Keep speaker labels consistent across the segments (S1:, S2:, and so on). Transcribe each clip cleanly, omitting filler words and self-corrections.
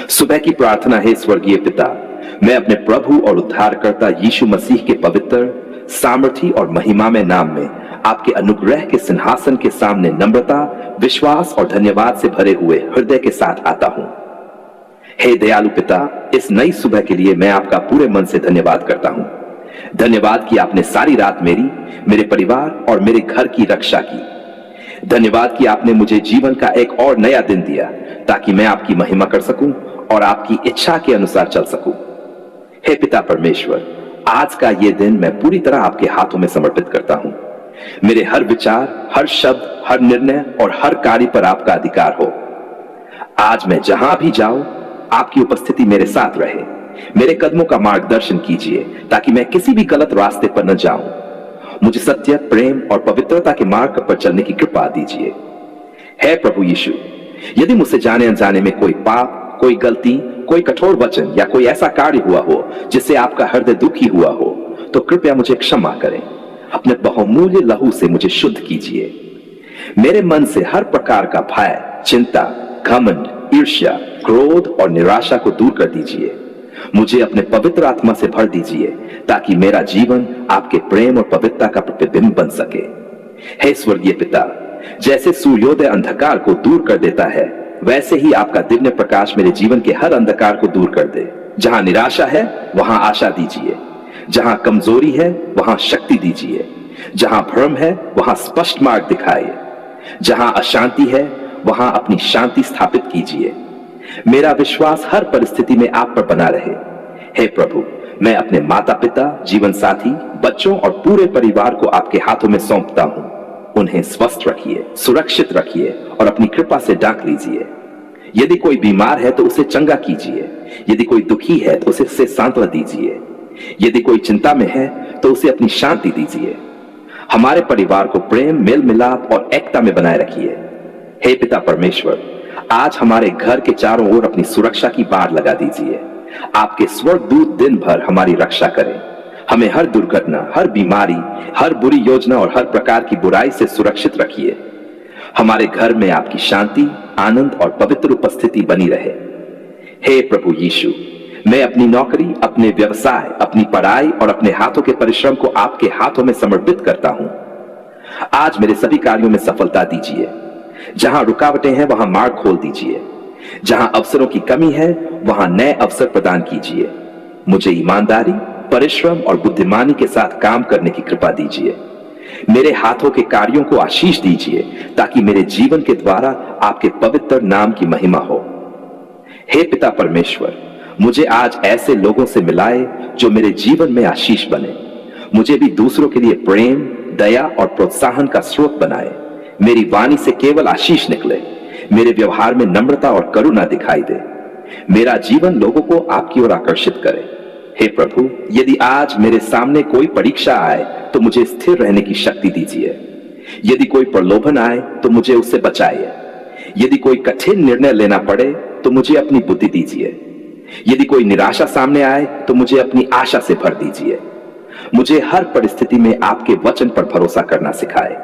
S1: सुबह की प्रार्थना है। स्वर्गीय पिता, मैं अपने प्रभु और उद्धारकर्ता यीशु मसीह के पवित्र, सामर्थी और महिमामय नाम में आपके अनुग्रह के सिंहासन के सामने नम्रता, विश्वास और धन्यवाद से भरे हुए हृदय के साथ आता हूं। हे दयालु पिता, इस नई सुबह के लिए मैं आपका पूरे मन से धन्यवाद करता हूं। धन्यवाद कि आपने सारी रात मेरी, मेरे परिवार और मेरे घर की रक्षा की। धन्यवाद कि आपने मुझे जीवन का एक और नया दिन दिया ताकि मैं आपकी महिमा कर सकूं और आपकी इच्छा के अनुसार चल सकूं। हे पिता परमेश्वर, आज का ये दिन मैं पूरी तरह आपके हाथों में समर्पित करता हूं। मेरे हर विचार, हर शब्द, हर निर्णय और हर कार्य पर आपका अधिकार हो। आज मैं जहां भी जाऊं, आपकी उपस्थिति मेरे साथ रहे। मेरे कदमों का मार्गदर्शन कीजिए ताकि मैं किसी भी गलत रास्ते पर न जाऊं। मुझे सत्य, प्रेम और पवित्रता के मार्ग पर चलने की कृपा दीजिए। हे प्रभु यीशु, यदि मुझसे जाने अनजाने में कोई पाप, कोई गलती, कोई कठोर वचन या कोई ऐसा कार्य हुआ हो जिससे आपका हृदय दुखी हुआ हो, तो कृपया मुझे क्षमा करें। अपने बहुमूल्य लहू से मुझे शुद्ध कीजिए। मेरे मन से हर प्रकार का भय, चिंता, घमंड, ईर्ष्या, क्रोध और निराशा को दूर कर दीजिए। मुझे अपने पवित्र आत्मा से भर दीजिए ताकि मेरा जीवन आपके प्रेम और पवित्रता का प्रतिबिंब बन सके। हे स्वर्गीय पिता, जैसे सूर्योदय अंधकार को दूर कर देता है, वैसे ही आपका दिव्य प्रकाश मेरे जीवन के हर अंधकार को दूर कर दे। जहां निराशा है वहां आशा दीजिए, जहां कमजोरी है वहां शक्ति दीजिए, जहां भ्रम है वहां स्पष्ट मार्ग दिखाइए, जहां अशांति है वहां अपनी शांति स्थापित कीजिए। मेरा विश्वास हर परिस्थिति में आप पर बना रहे। हे प्रभु, मैं अपने माता पिता, जीवन साथी, बच्चों और पूरे परिवार को आपके हाथों में सौंपता हूं। उन्हें स्वस्थ रखिए, सुरक्षित रखिए और अपनी कृपा से ढांक लीजिए। यदि कोई बीमार है तो उसे चंगा कीजिए। यदि कोई दुखी है तो उसे सांत्वना दीजिए। यदि कोई चिंता में है तो उसे अपनी शांति दीजिए। हमारे परिवार को प्रेम, मेल मिलाप और एकता में बनाए रखिए। हे पिता परमेश्वर, आज हमारे घर के चारों ओर अपनी सुरक्षा की बाड़ लगा दीजिए। आपके स्वर्गदूत दिन भर हमारी रक्षा करें। हमें हर दुर्घटना, हर बीमारी, हर बुरी योजना और हर प्रकार की बुराई से सुरक्षित रखिए। हमारे घर में आपकी शांति, आनंद और पवित्र उपस्थिति बनी रहे। हे प्रभु यीशु, मैं अपनी नौकरी, अपने व्यवसाय, अपनी पढ़ाई और अपने हाथों के परिश्रम को आपके हाथों में समर्पित करता हूं। आज मेरे सभी कार्यों में सफलता दीजिए। जहां रुकावटें हैं वहां मार्ग खोल दीजिए। जहां अवसरों की कमी है वहां नए अवसर प्रदान कीजिए। मुझे ईमानदारी, परिश्रम और बुद्धिमानी के साथ काम करने की कृपा दीजिए। मेरे हाथों के कार्यों को आशीष दीजिए ताकि मेरे जीवन के द्वारा आपके पवित्र नाम की महिमा हो। हे पिता परमेश्वर, मुझे आज ऐसे लोगों से मिलाए जो मेरे जीवन में आशीष बने। मुझे भी दूसरों के लिए प्रेम, दया और प्रोत्साहन का स्रोत बनाए। मेरी वाणी से केवल आशीष निकले। मेरे व्यवहार में नम्रता और करुणा दिखाई दे। मेरा जीवन लोगों को आपकी ओर आकर्षित करे। हे प्रभु, यदि आज मेरे सामने कोई परीक्षा आए तो मुझे स्थिर रहने की शक्ति दीजिए। यदि कोई प्रलोभन आए तो मुझे उससे बचाइए। यदि कोई कठिन निर्णय लेना पड़े तो मुझे अपनी बुद्धि दीजिए। यदि कोई निराशा सामने आए तो मुझे अपनी आशा से भर दीजिए। मुझे हर परिस्थिति में आपके वचन पर भरोसा करना सिखाए।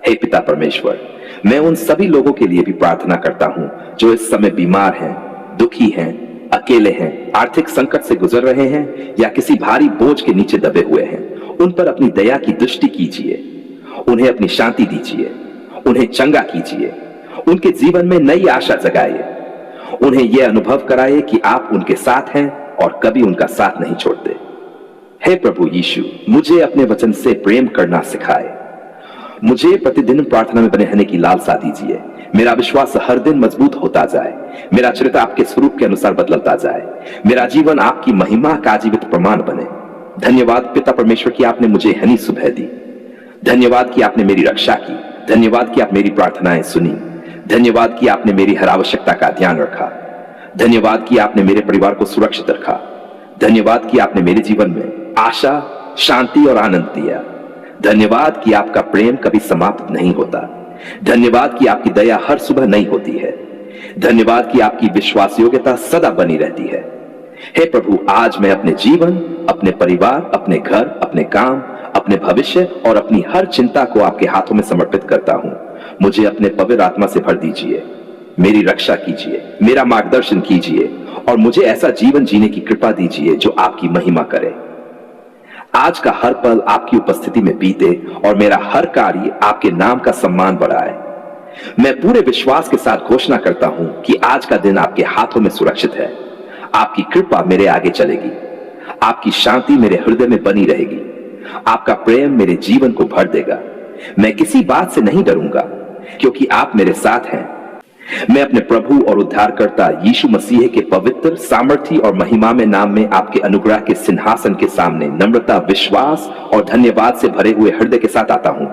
S1: हे पिता परमेश्वर, मैं उन सभी लोगों के लिए भी प्रार्थना करता हूं जो इस समय बीमार हैं, दुखी हैं, अकेले हैं, आर्थिक संकट से गुजर रहे हैं या किसी भारी बोझ के नीचे दबे हुए हैं। उन पर अपनी दया की दृष्टि कीजिए। उन्हें अपनी शांति दीजिए। उन्हें चंगा कीजिए। उनके जीवन में नई आशा जगाइए। उन्हें यह अनुभव कराइए कि आप उनके साथ हैं और कभी उनका साथ नहीं छोड़ते। हे प्रभु यीशु, मुझे अपने वचन से प्रेम करना सिखाए। मुझे प्रतिदिन प्रार्थना में बने रहने की लालसा दीजिए। मेरा विश्वास हर दिन मजबूत होता जाए। मेरा चरित्र आपके स्वरूप के अनुसार बदलता जाए। मेरा जीवन आपकी महिमा का जीवित प्रमाण बने। धन्यवाद पिता परमेश्वर कि आपने मुझे हनी सुबह दी। धन्यवाद कि आपने मेरी रक्षा की। धन्यवाद कि आप मेरी प्रार्थनाएं सुनी। धन्यवाद कि आपने मेरी हर आवश्यकता का ध्यान रखा। धन्यवाद कि आपने मेरे परिवार को सुरक्षित रखा। धन्यवाद कि आपने मेरे जीवन में आशा, शांति और आनंद दिया। धन्यवाद कि आपका प्रेम कभी समाप्त नहीं होता। धन्यवाद कि आपकी दया हर सुबह नई होती है। धन्यवाद कि आपकी विश्वास योग्यता सदा बनी रहती है। हे प्रभु, आज मैं अपने जीवन, अपने परिवार, अपने घर, अपने काम, अपने भविष्य और अपनी हर चिंता को आपके हाथों में समर्पित करता हूं। मुझे अपने पवित्र आत्मा से भर दीजिए। मेरी रक्षा कीजिए, मेरा मार्गदर्शन कीजिए और मुझे ऐसा जीवन जीने की कृपा दीजिए जो आपकी महिमा करे। आज का हर पल आपकी उपस्थिति में बीते और मेरा हर कार्य आपके नाम का सम्मान बढ़ाए। मैं पूरे विश्वास के साथ घोषणा करता हूं कि आज का दिन आपके हाथों में सुरक्षित है। आपकी कृपा मेरे आगे चलेगी, आपकी शांति मेरे हृदय में बनी रहेगी, आपका प्रेम मेरे जीवन को भर देगा। मैं किसी बात से नहीं डरूंगा क्योंकि आप मेरे साथ हैं। मैं अपने प्रभु और उद्धारकर्ता यीशु मसीह के पवित्र, सामर्थी और महिमामय नाम में आपके अनुग्रह के सिंहासन के सामने नम्रता, विश्वास और धन्यवाद से भरे हुए हृदय के साथ आता हूं।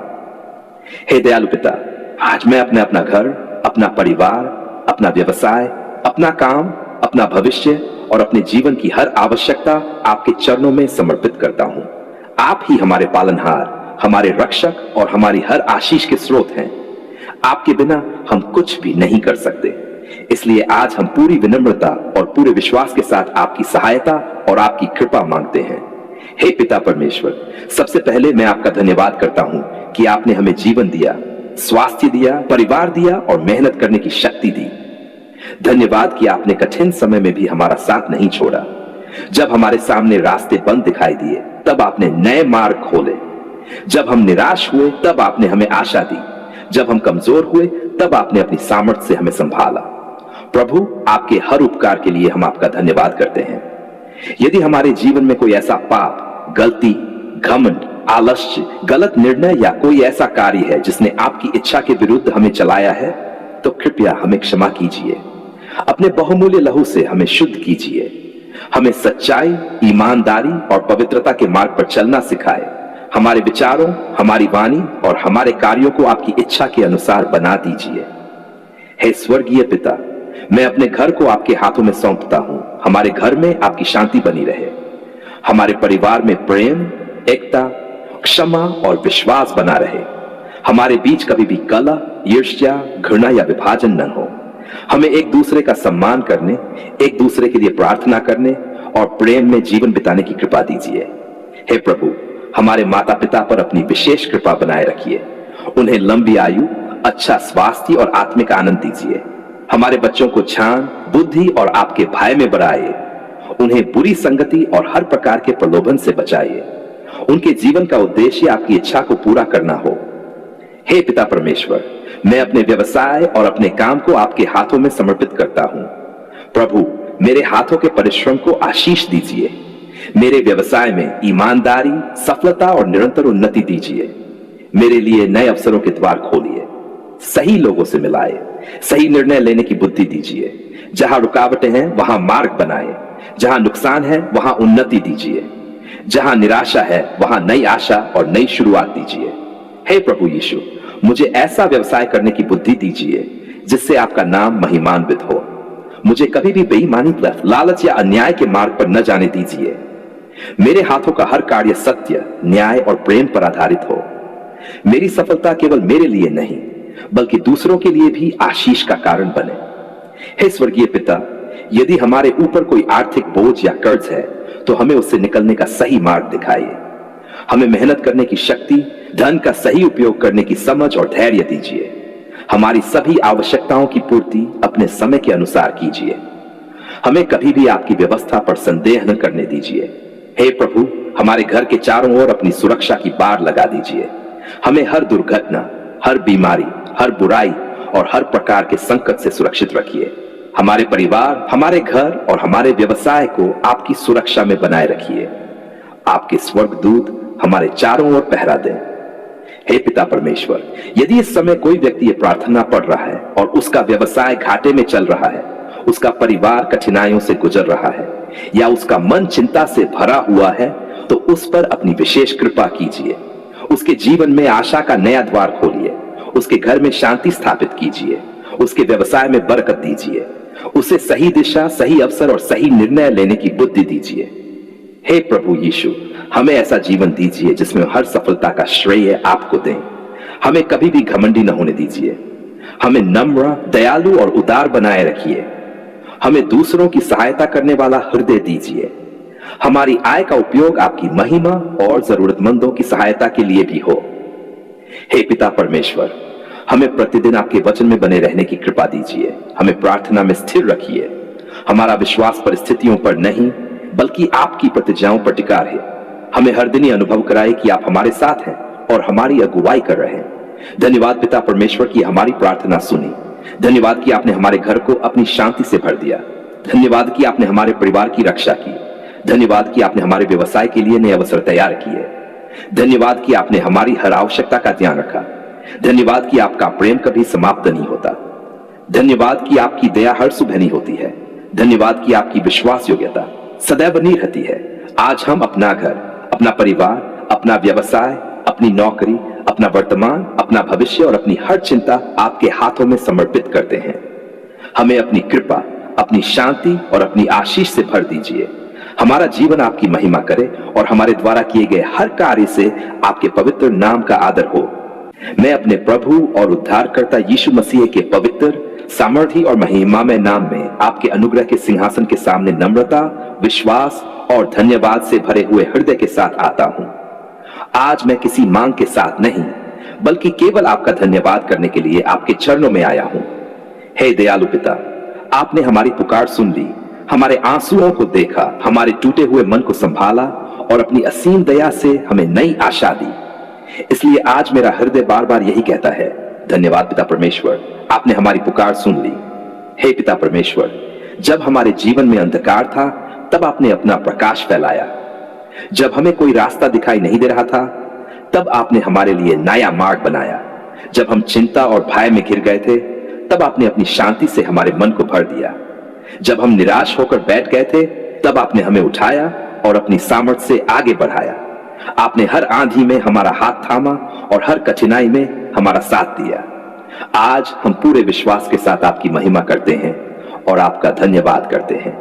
S1: हे दयालु पिता, आज मैं अपना घर, अपना परिवार, अपना व्यवसाय, अपना काम, अपना भविष्य और अपने जीवन की हर आवश्यकता आपके चरणों में समर्पित करता हूं। आप ही हमारे पालनहार, हमारे रक्षक और हमारी हर आशीष के स्रोत हैं। आपके बिना हम कुछ भी नहीं कर सकते। इसलिए आज हम पूरी विनम्रता और पूरे विश्वास के साथ आपकी सहायता और आपकी कृपा मांगते हैं। हे पिता परमेश्वर, सबसे पहले मैं आपका धन्यवाद करता हूं कि आपने हमें जीवन दिया, स्वास्थ्य दिया, परिवार दिया और मेहनत करने की शक्ति दी। धन्यवाद कि आपने कठिन समय में भी हमारा साथ नहीं छोड़ा। जब हमारे सामने रास्ते बंद दिखाई दिए तब आपने नए मार्ग खोले। जब हम निराश हुए तब आपने हमें आशा दी। जब हम कमजोर हुए तब आपने अपनी सामर्थ्य से हमें संभाला। प्रभु, आपके हर उपकार के लिए हम आपका धन्यवाद करते हैं। यदि हमारे जीवन में कोई ऐसा पाप, गलती, घमंड, आलस्य, गलत निर्णय या कोई ऐसा कार्य है जिसने आपकी इच्छा के विरुद्ध हमें चलाया है, तो कृपया हमें क्षमा कीजिए। अपने बहुमूल्य लहू से हमें शुद्ध कीजिए। हमें सच्चाई, ईमानदारी और पवित्रता के मार्ग पर चलना सिखाए। हमारे विचारों, हमारी वाणी और हमारे कार्यों को आपकी इच्छा के अनुसार बना दीजिए। हे स्वर्गीय पिता, मैं अपने घर को आपके हाथों में सौंपता हूं। हमारे घर में आपकी शांति बनी रहे। हमारे परिवार में प्रेम, एकता, क्षमा और विश्वास बना रहे। हमारे बीच कभी भी कलह, ईर्ष्या, घृणा या विभाजन न हो। हमें एक दूसरे का सम्मान करने, एक दूसरे के लिए प्रार्थना करने और प्रेम में जीवन बिताने की कृपा दीजिए। हे प्रभु, हमारे माता पिता पर अपनी विशेष कृपा बनाए रखिए। उन्हें लंबी आयु, अच्छा स्वास्थ्य और आत्मिक आनंद दीजिए। हमारे बच्चों को ज्ञान, बुद्धि और आपके भय में बढ़ाइए। उन्हें बुरी संगति और हर प्रकार के प्रलोभन से बचाइए। उनके जीवन का उद्देश्य आपकी इच्छा को पूरा करना हो। हे पिता परमेश्वर, मैं अपने व्यवसाय और अपने काम को आपके हाथों में समर्पित करता हूं। प्रभु, मेरे हाथों के परिश्रम को आशीष दीजिए। मेरे व्यवसाय में ईमानदारी, सफलता और निरंतर उन्नति दीजिए। मेरे लिए नए अवसरों के द्वार खोलिए। सही लोगों से मिलाए। सही निर्णय लेने की बुद्धि दीजिए। जहां रुकावटें हैं वहां मार्ग बनाए। जहां नुकसान है वहां उन्नति दीजिए। जहां निराशा है वहां नई आशा और नई शुरुआत दीजिए। हे प्रभु यीशु, मुझे ऐसा व्यवसाय करने की बुद्धि दीजिए जिससे आपका नाम महिमान्वित हो। मुझे कभी भी बेईमानी, लालच या अन्याय के मार्ग पर न जाने दीजिए। मेरे हाथों का हर कार्य सत्य, न्याय और प्रेम पर आधारित हो। मेरी सफलता केवल मेरे लिए नहीं बल्कि दूसरों के लिए भी आशीष का कारण बने। हे स्वर्गीय पिता, यदि हमारे ऊपर कोई आर्थिक बोझ या कर्ज है तो हमें उससे निकलने का सही मार्ग दिखाइए। हमें मेहनत करने की शक्ति, धन का सही उपयोग करने की समझ और धैर्य दीजिए। हमारी सभी आवश्यकताओं की पूर्ति अपने समय के अनुसार कीजिए। हमें कभी भी आपकी व्यवस्था पर संदेह न करने दीजिए। हे प्रभु, हमारे घर के चारों ओर अपनी सुरक्षा की बाड़ लगा दीजिए। हमें हर दुर्घटना, हर बीमारी, हर बुराई और हर प्रकार के संकट से सुरक्षित रखिए। हमारे परिवार, हमारे घर और हमारे व्यवसाय को आपकी सुरक्षा में बनाए रखिए। आपके स्वर्गदूत हमारे चारों ओर पहरा दें। हे पिता परमेश्वर, यदि इस समय कोई व्यक्ति ये प्रार्थना पढ़ रहा है और उसका व्यवसाय घाटे में चल रहा है, उसका परिवार कठिनाइयों से गुजर रहा है या उसका मन चिंता से भरा हुआ है, तो उस पर अपनी विशेष कृपा कीजिए। उसके जीवन में आशा का नया द्वार खोलिए। उसके घर में शांति स्थापित कीजिए। उसके व्यवसाय में बरकत दीजिए। उसे सही दिशा, सही अवसर और सही निर्णय लेने की बुद्धि दीजिए। हे प्रभु यीशु, हमें ऐसा जीवन दीजिए जिसमें हर सफलता का श्रेय आपको दें। हमें कभी भी घमंडी न होने दीजिए। हमें नम्र, दयालु और उदार बनाए रखिए। हमें दूसरों की सहायता करने वाला हृदय दीजिए। हमारी आय का उपयोग आपकी महिमा और जरूरतमंदों की सहायता के लिए भी हो। हे पिता परमेश्वर, हमें प्रतिदिन आपके वचन में बने रहने की कृपा दीजिए। हमें प्रार्थना में स्थिर रखिए। हमारा विश्वास परिस्थितियों पर नहीं बल्कि आपकी प्रतिज्ञाओं पर टिका रहे। हमें हर दिन ये अनुभव कराए कि आप हमारे साथ हैं और हमारी अगुवाई कर रहे हैं। धन्यवाद पिता परमेश्वर की हमारी प्रार्थना सुनी। धन्यवाद कि आपने हमारे घर को अपनी शांति से भर दिया। धन्यवाद कि आपने हमारे परिवार की रक्षा की। धन्यवाद कि आपने हमारे व्यवसाय के लिए नए अवसर तैयार किए। धन्यवाद कि आपने हमारी हर आवश्यकता का ध्यान रखा। धन्यवाद कि आपका प्रेम कभी समाप्त नहीं होता। धन्यवाद कि आपकी दया हर सुबह नहीं होती है। धन्यवाद कि आपकी विश्वास योग्यता सदैव बनी रहती है। आज हम अपना घर, अपना परिवार, अपना व्यवसाय, अपनी नौकरी, अपना वर्तमान, अपना भविष्य और अपनी हर चिंता आपके हाथों में समर्पित करते हैं। हमें अपनी कृपा, अपनी शांति और अपनी आशीष से भर दीजिए। हमारा जीवन आपकी महिमा करे और हमारे द्वारा किए गए हर कार्य से आपके पवित्र नाम का आदर हो। मैं अपने प्रभु और उद्धारकर्ता यीशु मसीह के पवित्र, सामर्थी और महिमामय नाम में आपके अनुग्रह के सिंहासन के सामने नम्रता, विश्वास और धन्यवाद से भरे हुए हृदय के साथ आता हूं। आज मैं किसी मांग के साथ नहीं बल्कि केवल आपका धन्यवाद करने के लिए आपके चरणों में आया हूं। हे दयालु पिता, आपने हमारी पुकार सुन ली, हमारे आंसुओं को देखा, हमारे टूटे हुए मन को संभाला और अपनी असीम दया से हमें नई आशा दी। इसलिए आज मेरा हृदय बार बार यही कहता है, धन्यवाद पिता परमेश्वर, आपने हमारी पुकार सुन ली। हे पिता परमेश्वर, जब हमारे जीवन में अंधकार था तब आपने अपना प्रकाश फैलाया। जब हमें कोई रास्ता दिखाई नहीं दे रहा था तब आपने हमारे लिए नया मार्ग बनाया। जब हम चिंता और भय में घिर गए थे तब आपने अपनी शांति से हमारे मन को भर दिया। जब हम निराश होकर बैठ गए थे तब आपने हमें उठाया और अपनी सामर्थ्य से आगे बढ़ाया। आपने हर आंधी में हमारा हाथ थामा और हर कठिनाई में हमारा साथ दिया। आज हम पूरे विश्वास के साथ आपकी महिमा करते हैं और आपका धन्यवाद करते हैं।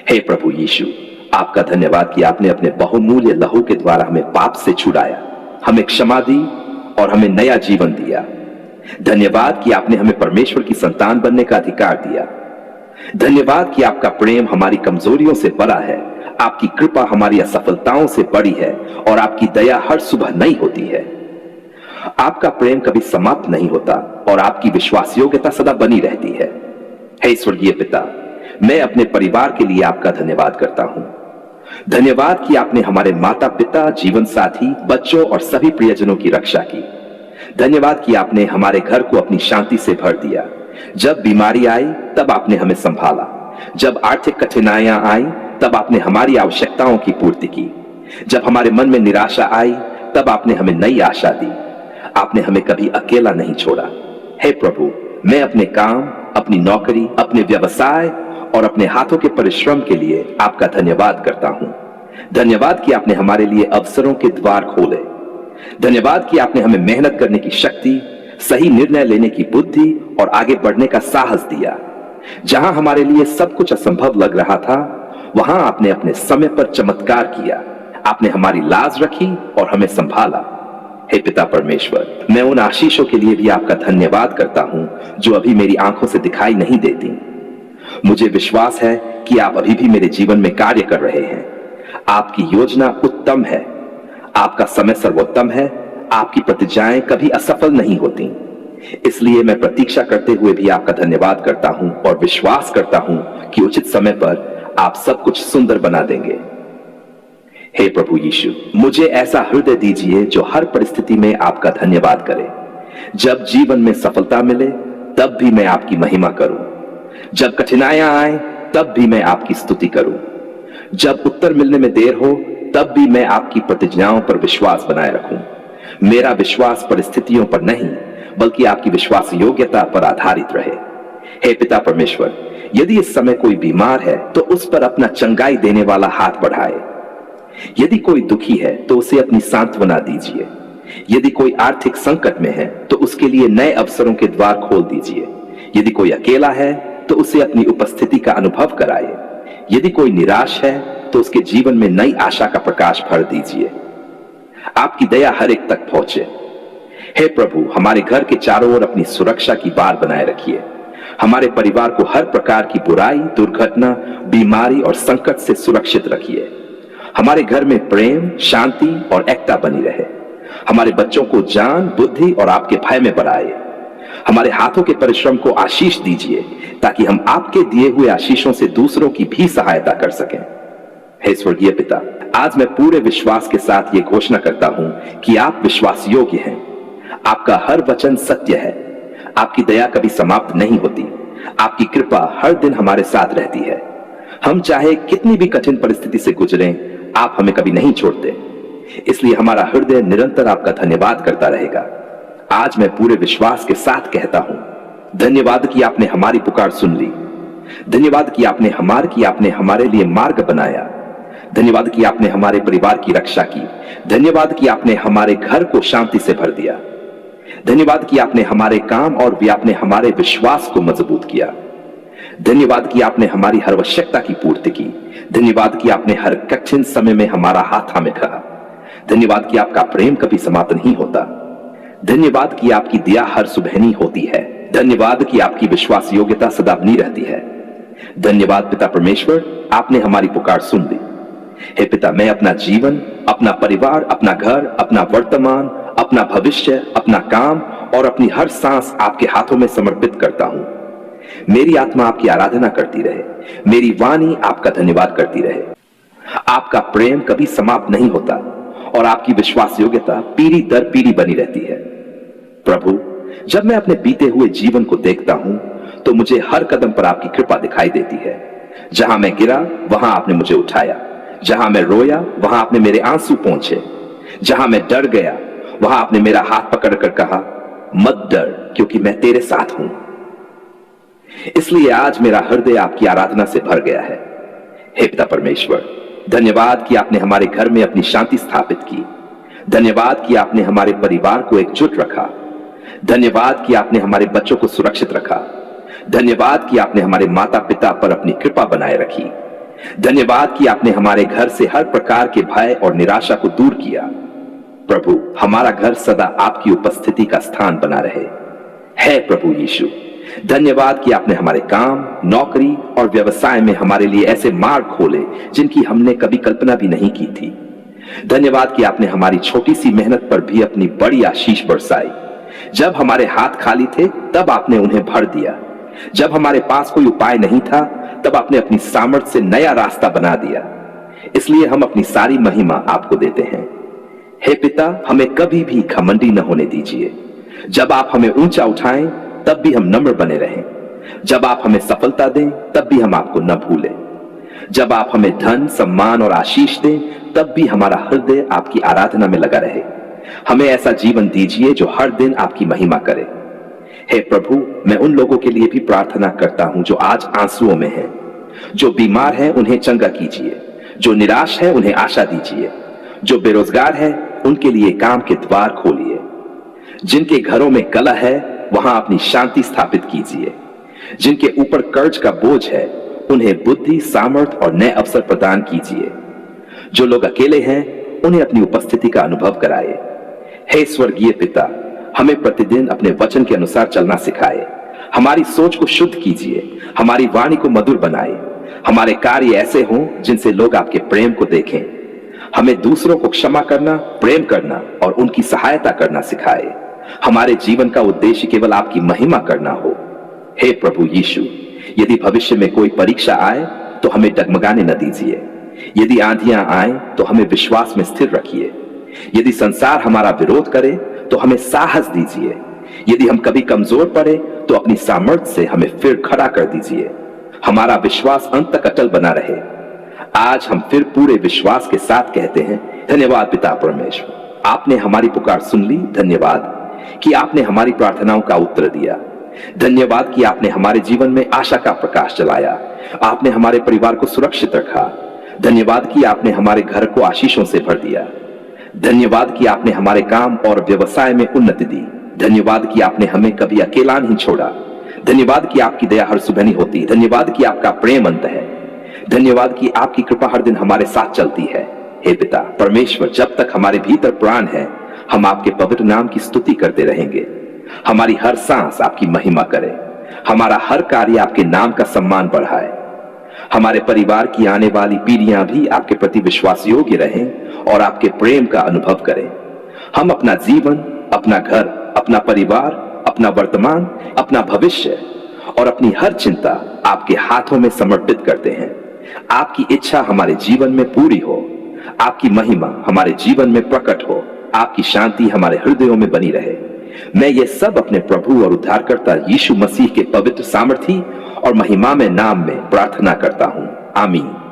S1: हे प्रभु यीशु, आपका धन्यवाद कि आपने अपने बहुमूल्य लहू के द्वारा हमें पाप से छुड़ाया, हमें क्षमा दी और हमें नया जीवन दिया। धन्यवाद कि आपने हमें परमेश्वर की संतान बनने का अधिकार दिया। धन्यवाद कि आपका प्रेम हमारी कमजोरियों से बड़ा है, आपकी कृपा हमारी असफलताओं से बड़ी है और आपकी दया हर सुबह नई होती है। आपका प्रेम कभी समाप्त नहीं होता और आपकी विश्वास योग्यता सदा बनी रहती है। हे स्वर्गीय पिता, मैं अपने परिवार के लिए आपका धन्यवाद करता हूं। धन्यवाद कि आपने हमारे माता पिता, जीवन साथी, बच्चों और सभी प्रियजनों की रक्षा की। धन्यवाद कि आपने हमारे घर को अपनी शांति से भर दिया। जब बीमारी आई तब आपने हमें संभाला। जब आर्थिक कठिनाइयां आई तब आपने हमारी आवश्यकताओं की पूर्ति की। जब हमारे मन में निराशा आई तब आपने हमें नई आशा दी। आपने हमें कभी अकेला नहीं छोड़ा। हे प्रभु, मैं अपने काम, अपनी नौकरी, अपने व्यवसाय और अपने हाथों के परिश्रम के लिए आपका धन्यवाद करता हूं। धन्यवाद कि आपने हमारे लिए अवसरों के द्वार खोले। धन्यवाद कि आपने हमें मेहनत करने की शक्ति, सही निर्णय लेने की बुद्धि और आगे बढ़ने का साहस दिया। जहां हमारे लिए सब कुछ असंभव लग रहा था, वहां आपने अपने समय पर चमत्कार किया। आपने हमारी लाज रखी और हमें संभाला। हे पिता परमेश्वर, मैं उन आशीषों के लिए भी आपका धन्यवाद करता हूं जो अभी मेरी आंखों से दिखाई नहीं देती। मुझे विश्वास है कि आप अभी भी मेरे जीवन में कार्य कर रहे हैं। आपकी योजना उत्तम है, आपका समय सर्वोत्तम है, आपकी प्रतिज्ञाएं कभी असफल नहीं होती। इसलिए मैं प्रतीक्षा करते हुए भी आपका धन्यवाद करता हूं और विश्वास करता हूं कि उचित समय पर आप सब कुछ सुंदर बना देंगे। हे प्रभु यीशु, मुझे ऐसा हृदय दीजिए जो हर परिस्थिति में आपका धन्यवाद करे। जब जीवन में सफलता मिले तब भी मैं आपकी महिमा करूं। जब कठिनाइयां आए तब भी मैं आपकी स्तुति करूं। जब उत्तर मिलने में देर हो तब भी मैं आपकी प्रतिज्ञाओं पर विश्वास बनाए रखूं। मेरा विश्वास परिस्थितियों पर नहीं बल्कि आपकी विश्वास योग्यता पर आधारित रहे। हे पिता परमेश्वर, यदि इस समय कोई बीमार है तो उस पर अपना चंगाई देने वाला हाथ बढ़ाए। यदि कोई दुखी है तो उसे अपनी सांत्वना दीजिए। यदि कोई आर्थिक संकट में है तो उसके लिए नए अवसरों के द्वार खोल दीजिए। यदि कोई अकेला है तो उसे अपनी उपस्थिति का अनुभव कराए। यदि कोई निराश है तो उसके जीवन में नई आशा का प्रकाश भर दीजिए। आपकी दया हर एक तक पहुंचे। हे प्रभु, हमारे घर के चारों ओर अपनी सुरक्षा की बाड़ बनाए रखिए। हमारे परिवार को हर प्रकार की बुराई, दुर्घटना, बीमारी और संकट से सुरक्षित रखिए। हमारे घर में प्रेम, शांति और एकता बनी रहे। हमारे बच्चों को ज्ञान, बुद्धि और आपके भय में बढ़ाए। हमारे हाथों के परिश्रम को आशीष दीजिए ताकि हम आपके दिए हुए आशीषों से दूसरों की भी सहायता कर सकें। हे स्वर्गीय पिता, आज मैं पूरे विश्वास के साथ ये घोषणा करता हूं कि आप विश्वास योग्य हैं। आपका हर वचन सत्य है। आपकी दया कभी समाप्त नहीं होती। आपकी कृपा हर दिन हमारे साथ रहती है। हम चाहे कितनी भी कठिन परिस्थिति से गुजरें, आप हमें कभी नहीं छोड़ते। इसलिए हमारा हृदय निरंतर आपका धन्यवाद करता रहेगा। आज मैं पूरे विश्वास के साथ कहता हूं, धन्यवाद कि आपने हमारी पुकार सुन ली। धन्यवाद कि आपने हमारे लिए मार्ग बनाया। धन्यवाद कि आपने हमारे परिवार की रक्षा की। धन्यवाद कि आपने हमारे घर को शांति से भर दिया। धन्यवाद कि आपने हमारे काम और आपने हमारे विश्वास को मजबूत किया। धन्यवाद कि आपने हमारी हर आवश्यकता की पूर्ति की। धन्यवाद कि आपने हर कठिन समय में हमारा हाथ थामे रखा। धन्यवाद कि आपका प्रेम कभी समाप्त नहीं होता। धन्यवाद कि आपकी दया हर सुबहनी होती है। धन्यवाद कि आपकी विश्वास योग्यता सदा बनी रहती है। धन्यवाद पिता परमेश्वर, आपने हमारी पुकार सुन ली। हे पिता, मैं अपना जीवन, अपना परिवार, अपना घर, अपना वर्तमान, अपना भविष्य, अपना काम और अपनी हर सांस आपके हाथों में समर्पित करता हूं। मेरी आत्मा आपकी आराधना करती रहे। मेरी वाणी आपका धन्यवाद करती रहे। आपका प्रेम कभी समाप्त नहीं होता और आपकी विश्वास योग्यता पीढ़ी दर पीढ़ी बनी रहती है। प्रभु, जब मैं अपने बीते हुए जीवन को देखता हूं तो मुझे हर कदम पर आपकी कृपा दिखाई देती है। जहां मैं गिरा वहां आपने मुझे उठाया। जहां मैं रोया वहां आपने मेरे आंसू पोंछे। जहां मैं डर गया वहां आपने मेरा हाथ पकड़कर कहा, मत डर क्योंकि मैं तेरे साथ हूं। इसलिए आज मेरा हृदय आपकी आराधना से भर गया है। हे पिता परमेश्वर, धन्यवाद कि आपने हमारे घर में अपनी शांति स्थापित की। धन्यवाद कि आपने हमारे परिवार को एकजुट रखा। धन्यवाद कि आपने हमारे बच्चों को सुरक्षित रखा। धन्यवाद कि आपने हमारे माता पिता पर अपनी कृपा बनाए रखी। धन्यवाद कि आपने हमारे घर से हर प्रकार के भय और निराशा को दूर किया। प्रभु, हमारा घर सदा आपकी उपस्थिति का स्थान बना रहे। है प्रभु यीशु, धन्यवाद कि आपने हमारे काम, नौकरी और व्यवसाय में हमारे लिए ऐसे मार्ग खोले जिनकी हमने कभी कल्पना भी नहीं की थी। धन्यवाद कि आपने हमारी छोटी सी मेहनत पर भी अपनी बड़ी आशीष बरसाई। जब हमारे हाथ खाली थे तब आपने उन्हें भर दिया। जब हमारे पास कोई उपाय नहीं था तब आपने अपनी सामर्थ्य से नया रास्ता बना दिया। इसलिए हम अपनी सारी महिमा आपको देते हैं। हे पिता, हमें कभी भी घमंडी न होने दीजिए। जब आप हमें ऊंचा उठाएं तब भी हम नम्र बने रहें। जब आप हमें सफलता दें तब भी हम आपको न भूलें। जब आप हमें धन, सम्मान और आशीष दें तब भी हमारा हृदय आपकी आराधना में लगा रहे। हमें ऐसा जीवन दीजिए जो हर दिन आपकी महिमा करे। हे प्रभु, मैं उन लोगों के लिए भी प्रार्थना करता हूं जो आज आंसुओं में हैं। जो बीमार हैं उन्हें चंगा कीजिए। जो निराश है उन्हें आशा दीजिए। जो बेरोजगार है उनके लिए काम के द्वार खोलिए। जिनके घरों में कलह है वहां अपनी शांति स्थापित कीजिए। जिनके ऊपर कर्ज का बोझ है उन्हें बुद्धि, सामर्थ और नए अवसर प्रदान कीजिए। जो लोग अकेले हैं उन्हें अपनी उपस्थिति का अनुभव कराए। हे स्वर्गीय पिता, हमें प्रतिदिन अपने वचन के अनुसार चलना सिखाए। हमारी सोच को शुद्ध कीजिए। हमारी वाणी को मधुर बनाए। हमारे कार्य ऐसे हों जिनसे लोग आपके प्रेम को देखें। हमें दूसरों को क्षमा करना, प्रेम करना और उनकी सहायता करना सिखाए। हमारे जीवन का उद्देश्य केवल आपकी महिमा करना हो। हे प्रभु यीशु, यदि भविष्य में कोई परीक्षा आए तो हमें डगमगाने न दीजिए। यदि आंधियां आए तो हमें विश्वास में स्थिर रखिए। यदि संसार हमारा विरोध करे तो हमें साहस दीजिए। यदि हम कभी कमजोर पड़े तो अपनी सामर्थ्य से हमें फिर खड़ा कर दीजिए। हमारा विश्वास अंत तक अटल बना रहे। आज हम फिर पूरे विश्वास के साथ कहते हैं, धन्यवाद पिता परमेश्वर, आपने हमारी पुकार सुन ली। धन्यवाद कि आपने हमारी प्रार्थनाओं का उत्तर दिया। धन्यवाद कि आपने हमारे जीवन में आशा का प्रकाश जलाया। आपने हमारे परिवार को सुरक्षित रखा। धन्यवाद कि आपने हमारे घर को आशीषों से भर दिया। धन्यवाद कि आपने हमारे काम और व्यवसाय में उन्नति दी। धन्यवाद कि आपने हमें कभी अकेला नहीं छोड़ा। धन्यवाद कि आपकी दया हर सुबह होती। धन्यवाद कि आपका प्रेम अंत है। धन्यवाद कि आपकी कृपा हर दिन हमारे साथ चलती है। हे पिता परमेश्वर, जब तक हमारे भीतर प्राण है हम आपके पवित्र नाम की स्तुति करते रहेंगे। हमारी हर सांस आपकी महिमा करे। हमारा हर कार्य आपके नाम का सम्मान बढ़ाए। हमारे परिवार की आने वाली पीढ़ियां भी आपके प्रति विश्वास योग्य रहें और आपके प्रेम का अनुभव करें। हम अपना जीवन, अपना घर, अपना परिवार, अपना वर्तमान, अपना भविष्य और अपनी हर चिंता आपके हाथों में समर्पित करते हैं। आपकी इच्छा हमारे जीवन में पूरी हो, आपकी महिमा हमारे जीवन में प्रकट हो, आपकी शांति हमारे हृदयों में बनी रहे। मैं ये सब अपने प्रभु और उद्धारकर्ता यीशु मसीह के पवित्र सामर्थी और महिमा में नाम में प्रार्थना करता हूं। आमीन।